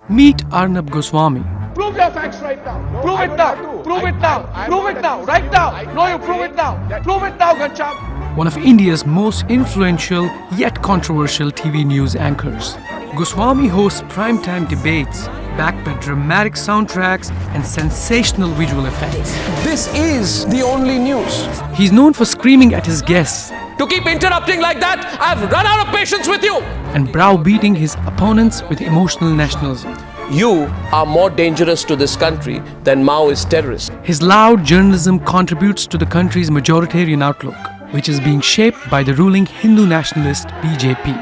Meet Arnab Goswami. Prove your facts right now. Prove it now. Prove it now. Prove it now. Right now. No, you prove it now. Prove it now, Gancham. One of India's most influential yet controversial TV news anchors. Goswami hosts primetime debates backed by dramatic soundtracks and sensational visual effects. This is the only news. He's known for screaming at his guests To keep interrupting like that, I've run out of patience with you. and browbeating his opponents with emotional nationalism. You are more dangerous to this country than Mao is terrorist. His loud journalism contributes to the country's majoritarian outlook, which is being shaped by the ruling Hindu nationalist BJP.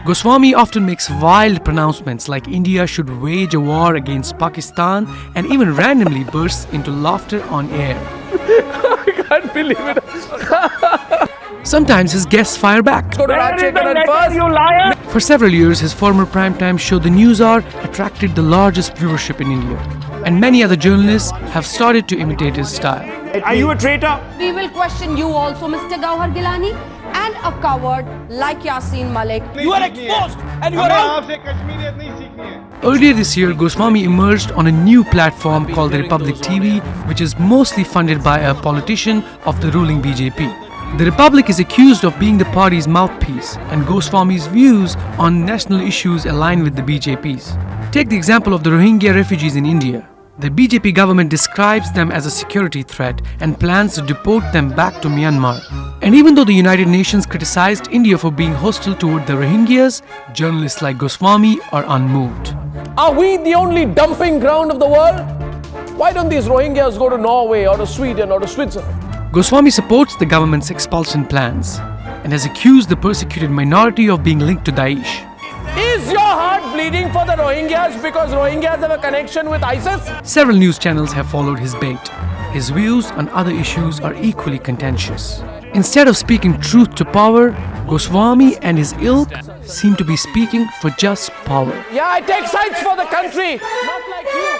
Goswami often makes wild pronouncements like India should wage a war against Pakistan and even randomly bursts into laughter on air. I can't believe it. Sometimes his guests fire back. Go to Rajshekharan first. You liar. For several years, his former primetime show The Newshour attracted the largest viewership in India, and many other journalists have started to imitate his style. Are you a traitor? We will question you also, Mr. Gauhar Gilani, and a coward like Yasin Malik. You are exposed and you are out. Earlier this year, Goswami emerged on a new platform called the Republic TV, which is mostly funded by a politician of the ruling BJP. The Republic is accused of being the party's mouthpiece, and Goswami's views on national issues align with the BJP's. Take the example of the Rohingya refugees in India. The BJP government describes them as a security threat and plans to deport them back to Myanmar. And even though the United Nations criticized India for being hostile toward the Rohingyas, journalists like Goswami are unmoved. Are we the only dumping ground of the world? Why don't these Rohingyas go to Norway or to Sweden or to Switzerland? Goswami supports the government's expulsion plans and has accused the persecuted minority of being linked to Daesh. Is your heart bleeding for the Rohingyas because Rohingyas have a connection with ISIS? Several news channels have followed his bait. His views on other issues are equally contentious. Instead of speaking truth to power, Goswami and his ilk seem to be speaking for just power. Yeah, I take sides for the country, not like you.